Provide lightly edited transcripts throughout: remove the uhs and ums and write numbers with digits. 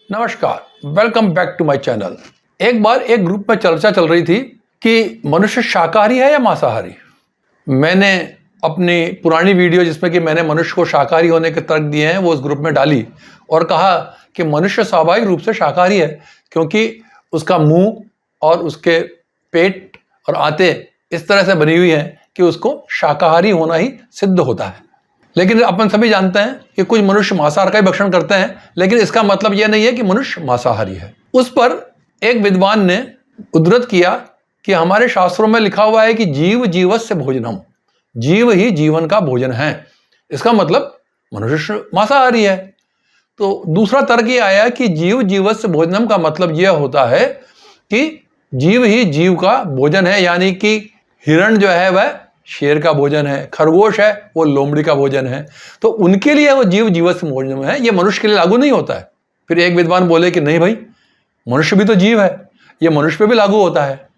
नमस्कार, welcome back to my channel. एक बार एक ग्रुप में चर्चा चल रही थी कि मनुष्य शाकाहारी है या मांसाहारी। मैंने अपनी पुरानी वीडियो जिसमें कि मैंने मनुष्य को शाकाहारी होने के तर्क दिए हैं वो उस ग्रुप में डाली और कहा कि मनुष्य स्वाभाविक रूप से शाकाहारी है क्योंकि उसका मुंह और उसके पेट और आंतें इस तरह से बनी हुई हैं कि उसको शाकाहारी होना ही सिद्ध होता है। लेकिन अपन सभी जानते हैं कि कुछ मनुष्य मांसाहार का ही भक्षण करते हैं, लेकिन इसका मतलब यह नहीं है कि मनुष्य मांसाहारी है। उस पर एक विद्वान ने उद्धृत किया कि हमारे शास्त्रों में लिखा हुआ है कि जीव जीवस्य भोजनम, जीव ही जीवन का भोजन है। इसका मतलब मनुष्य मांसाहारी है। तो दूसरा तर्क ये आया कि जीव जीवस्य भोजनम का मतलब यह होता है कि जीव ही जीव का भोजन है, यानी कि हिरण जो है वह शेर का भोजन है, खरगोश है वो लोमड़ी का भोजन है। तो उनके लिए वो जीव जीवस्य भोजन है, ये मनुष्य के लिए लागू नहीं होता है। फिर एक विद्वान बोले कि नहीं भाई, मनुष्य भी तो जीव है, ये मनुष्य पे भी लागू होता है।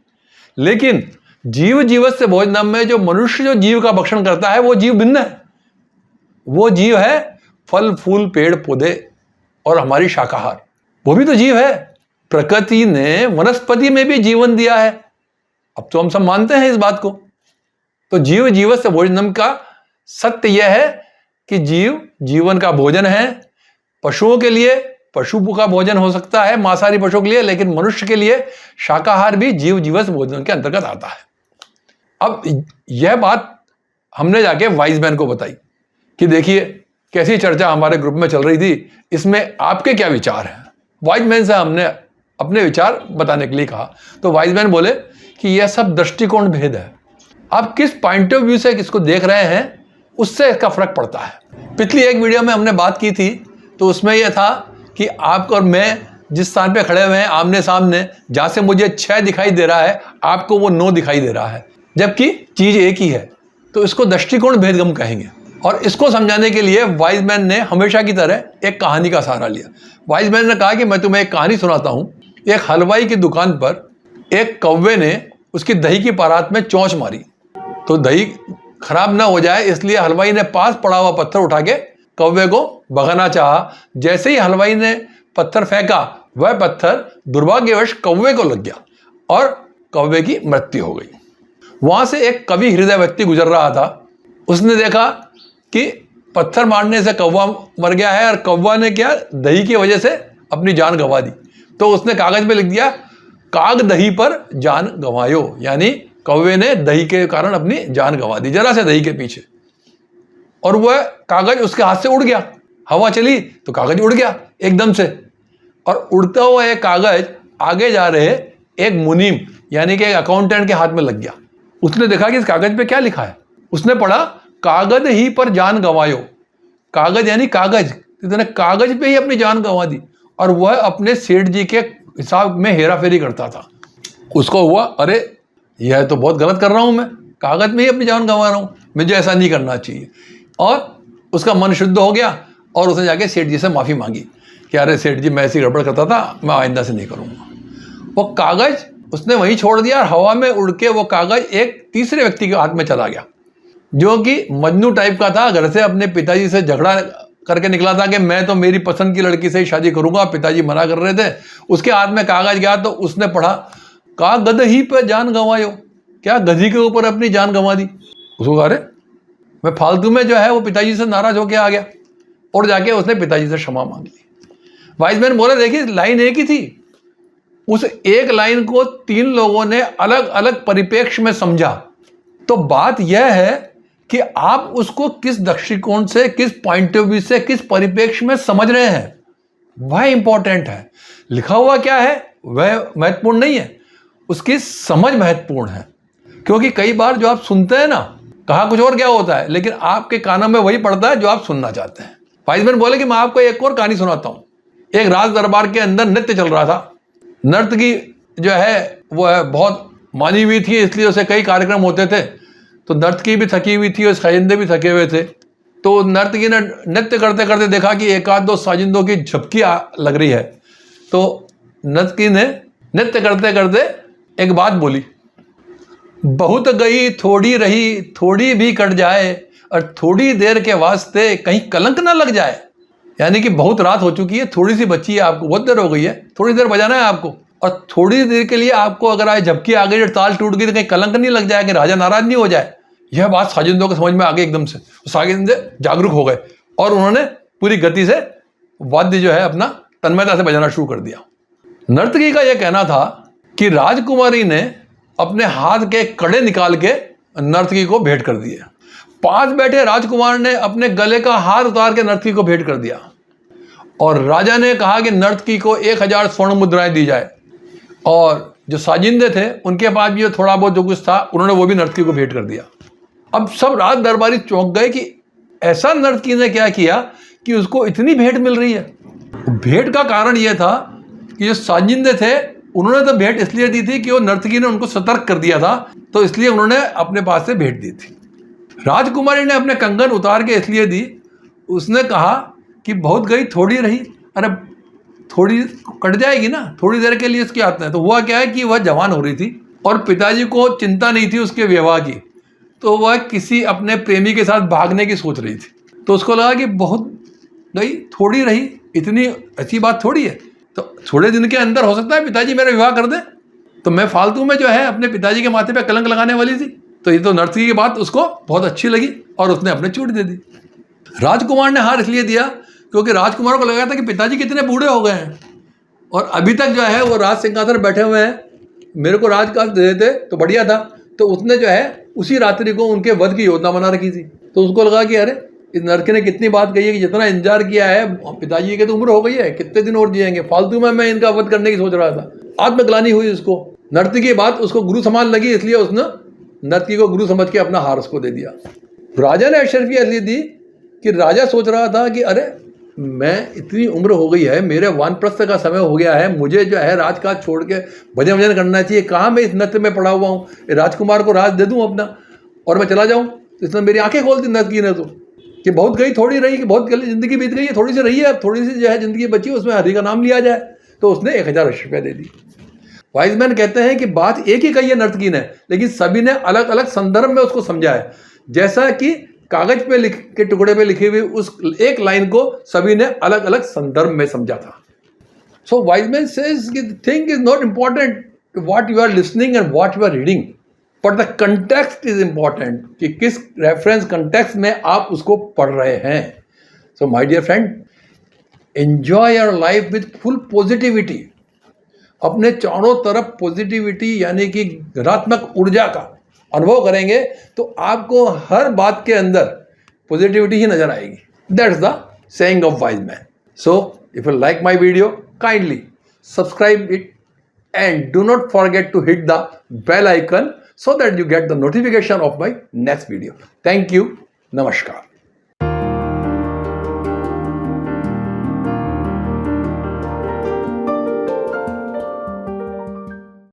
लेकिन जीव जीवस्य भोजनम में जो मनुष्य जो जीव का भक्षण करता है वो जीव भिन्न है। वो जीव है फल फूल पेड़ पौधे और हमारी शाकाहार, वो भी तो जीव है। प्रकृति ने वनस्पति में भी जीवन दिया है, अब तो हम सब मानते हैं इस बात को। तो जीव जीवस्य भोजनम का सत्य यह है कि जीव जीवन का भोजन है। पशुओं के लिए पशु का भोजन हो सकता है, मांसाहारी पशुओं के लिए, लेकिन मनुष्य के लिए शाकाहार भी जीव जीवस्य भोजन के अंतर्गत आता है। अब यह बात हमने जाके वाइज मैन को बताई कि देखिए कैसी चर्चा हमारे ग्रुप में चल रही थी, इसमें आपके क्या विचार हैं। वाइज मैन से हमने अपने विचार बताने के लिए कहा तो वाइज मैन बोले कि यह सब दृष्टिकोण भेद है, आप किस पॉइंट ऑफ व्यू से किसको देख रहे हैं उससे इसका फर्क पड़ता है। पिछली एक वीडियो में हमने बात की थी तो उसमें यह था कि आप और मैं जिस स्थान पे खड़े हुए हैं आमने सामने, जहाँ से मुझे 6 दिखाई दे रहा है आपको वो 9 दिखाई दे रहा है, जबकि चीज़ एक ही है। तो इसको दृष्टिकोण भेदगम कहेंगे। और इसको समझाने के लिए वाइज मैन ने हमेशा की तरह एक कहानी का सहारा लिया। वाइज मैन ने कहा कि मैं तुम्हें एक कहानी सुनाता हूँ। एक हलवाई की दुकान पर एक कौवे ने उसकी दही की परात में चोंच मारी, तो दही खराब ना हो जाए इसलिए हलवाई ने पास पड़ा हुआ पत्थर उठा के कौवे को भगाना चाहा। जैसे ही हलवाई ने पत्थर फेंका वह पत्थर दुर्भाग्यवश कौवे को लग गया और कौवे की मृत्यु हो गई। वहां से एक कवि हृदय व्यक्ति गुजर रहा था। उसने देखा कि पत्थर मारने से कौवा मर गया है और कौवा ने क्या दही की वजह से अपनी जान गंवा दी। तो उसने कागज में लिख दिया, काग दही पर जान गंवायो, यानी कौवे ने दही के कारण अपनी जान गंवा दी, जरा से दही के पीछे। और वह कागज उसके हाथ से उड़ गया। हवा चली तो कागज उड़ गया एकदम से, और उड़ता हुआ एक कागज आगे जा रहे एक मुनीम यानी कि एक अकाउंटेंट के हाथ में लग गया। उसने देखा कि इस कागज पे क्या लिखा है। उसने पढ़ा, कागज ही पर जान गंवायो। कागज यानी कागज, इसने कागज पे ही अपनी जान गंवा दी। और वह अपने सेठ जी के हिसाब में हेरा फेरी करता था। उसको हुआ, अरे यह तो बहुत गलत कर रहा हूं मैं, कागज में ही अपनी जान गंवा रहा हूं, मुझे ऐसा नहीं करना चाहिए। और उसका मन शुद्ध हो गया और उसने जाके सेठ जी से माफ़ी मांगी कि अरे सेठ जी मैं ऐसी गड़बड़ करता था, मैं आइंदा से नहीं करूँगा। वो कागज उसने वहीं छोड़ दिया और हवा में उड़ के वो कागज एक तीसरे व्यक्ति के हाथ में चला गया, जो कि मजनू टाइप का था। घर से अपने पिताजी से झगड़ा करके निकला था कि मैं तो मेरी पसंद की लड़की से ही शादी करूँगा, पिताजी मना कर रहे थे। उसके हाथ में कागज गया तो उसने पढ़ा, का गध ही पे जान गंवायो, क्या गधी के ऊपर अपनी जान गंवा दी। उसको कहा, अरे मैं फालतू में जो है वो पिताजी से नाराज होके आ गया, और जाके उसने पिताजी से क्षमा मांग ली। वाइज मैन बोले, देखिए लाइन एक ही थी, उस एक लाइन को 3 लोगों ने अलग अलग परिप्रेक्ष्य में समझा। तो बात यह है कि आप उसको किस दृष्टिकोण से, किस पॉइंट ऑफ व्यू से, किस परिप्रेक्ष्य में समझ रहे हैं, वह इंपॉर्टेंट है। लिखा हुआ क्या है वह महत्वपूर्ण नहीं है, उसकी समझ महत्वपूर्ण है। क्योंकि कई बार जो आप सुनते हैं ना, कहा कुछ और क्या होता है, लेकिन आपके कानों में वही पड़ता है जो आप सुनना चाहते हैं। वाइज मैन बोले कि मैं आपको एक और कहानी सुनाता हूँ। एक राज दरबार के अंदर नृत्य चल रहा था। नर्तकी जो है वो है बहुत मानी हुई थी, इसलिए उसे कई कार्यक्रम होते थे। तो नर्तकी भी थकी हुई थी और साजिंदे भी थके हुए थे। तो नर्तकी ने नृत्य करते करते देखा कि 1-2 साजिंदों की झपकी लग रही है। तो नर्तकी ने नृत्य करते करते एक बात बोली, बहुत गई थोड़ी रही, थोड़ी भी कट जाए, और थोड़ी देर के वास्ते कहीं कलंक ना लग जाए। यानी कि बहुत रात हो चुकी है, थोड़ी सी बची है, आपको बहुत देर हो गई है, थोड़ी देर बजाना है आपको। और थोड़ी देर के लिए आपको अगर आज झपकी आ गई, ताल टूट गई, तो कहीं कलंक नहीं लग जाए कि राजा नाराज नहीं हो जाए। यह बात साजिंदों को समझ में आ गई एकदम से। साजिंदे जागरूक हो गए और उन्होंने पूरी गति से वाद्य जो है अपना तन्मयता से बजाना शुरू कर दिया। नर्तकी का यह कहना था कि राजकुमारी ने अपने हाथ के कड़े निकाल के नर्तकी को भेंट कर दिए। पास बैठे राजकुमार ने अपने गले का हार उतार के नर्तकी को भेंट कर दिया और राजा ने कहा कि नर्तकी को 1000 स्वर्ण मुद्राएं दी जाए। और जो साजिंदे थे उनके पास भी थोड़ा बहुत जो कुछ था उन्होंने वो भी नर्तकी को भेंट कर दिया। अब सब राज दरबारी चौंक गए कि ऐसा नर्तकी ने क्या किया कि उसको इतनी भेंट मिल रही है। भेंट का कारण यह था कि जो साजिंदे थे उन्होंने तो भेंट इसलिए दी थी कि वो नर्तकी ने उनको सतर्क कर दिया था, तो इसलिए उन्होंने अपने पास से भेंट दी थी। राजकुमारी ने अपने कंगन उतार के इसलिए दी, उसने कहा कि बहुत गई थोड़ी रही। अरे थोड़ी कट जाएगी ना, थोड़ी देर के लिए इसके हाथ में। तो हुआ क्या है कि वह जवान हो रही थी और पिताजी को चिंता नहीं थी उसके विवाह की, तो वह किसी अपने प्रेमी के साथ भागने की सोच रही थी। तो उसको लगा कि बहुत गई थोड़ी रही, इतनी अच्छी बात थोड़ी है, तो थोड़े दिन के अंदर हो सकता है पिताजी मेरा विवाह कर दे, तो मैं फालतू में जो है अपने पिताजी के माथे पे कलंक लगाने वाली थी। तो ये तो नर्तकी की बात उसको बहुत अच्छी लगी और उसने अपने छूट दे दी। राजकुमार ने हार इसलिए दिया क्योंकि राजकुमार को लगा था कि पिताजी कितने बूढ़े हो गए हैं और अभी तक जो है वो राज सिंहासन बैठे हुए हैं, मेरे को राजकाज दे देते तो बढ़िया था। तो उसने जो है उसी रात्रि को उनके वध की योजना बना रखी थी। तो उसको लगा कि अरे इस नर्तकी ने कितनी बात कही है कि जितना इंतजार किया है, पिताजी की तो उम्र हो गई है, कितने दिन और जिएंगे, फालतू में मैं इनका वध करने की सोच रहा था। आत्मग्लानि हुई उसको। नर्तकी की बात उसको गुरु समान लगी, इसलिए उसने नर्तकी को गुरु समझ के अपना हार उसको दे दिया। राजा ने अशरफिया इसलिए दी कि राजा सोच रहा था कि अरे मैं इतनी उम्र हो गई है, मेरे वानप्रस्थ का समय हो गया है, मुझे जो है राजकाज छोड़ के भजन भजन करना चाहिए। कहाँ मैं इस नृत्य में पड़ा हुआ हूँ, राजकुमार को राज दे दूँ अपना और मैं चला जाऊँ। इसने मेरी आंखें खोल दी नर्तकी ने तो कि बहुत गई थोड़ी रही, कि बहुत गली जिंदगी बीत गई है, थोड़ी सी रही है, अब थोड़ी सी जो है जिंदगी बची, उसमें हरि का नाम लिया जाए। तो उसने 1000 रुपया दे दी। वाइजमैन कहते हैं कि बात एक ही कही है नर्तकी ने, लेकिन सभी ने अलग अलग संदर्भ में उसको समझा है। जैसा कि कागज पे के टुकड़े पे लिखी हुई उस एक लाइन को सभी ने अलग अलग संदर्भ में समझा था। सो वाइजमैन सेज कि thing is not important what you are listening and what you are reading, but the context is important, कि किस रेफरेंस कंटेक्स्ट में आप उसको पढ़ रहे हैं। So my dear friend, enjoy your life with full positivity. अपने चारों तरफ पॉजिटिविटी यानी कि धनात्मक ऊर्जा का अनुभव करेंगे तो आपको हर बात के अंदर पॉजिटिविटी ही नजर आएगी। That's the saying of wise man. So if you like my video, kindly subscribe it and do not forget to hit the bell icon so that you get the notification of my next video. Thank you. Namaskar.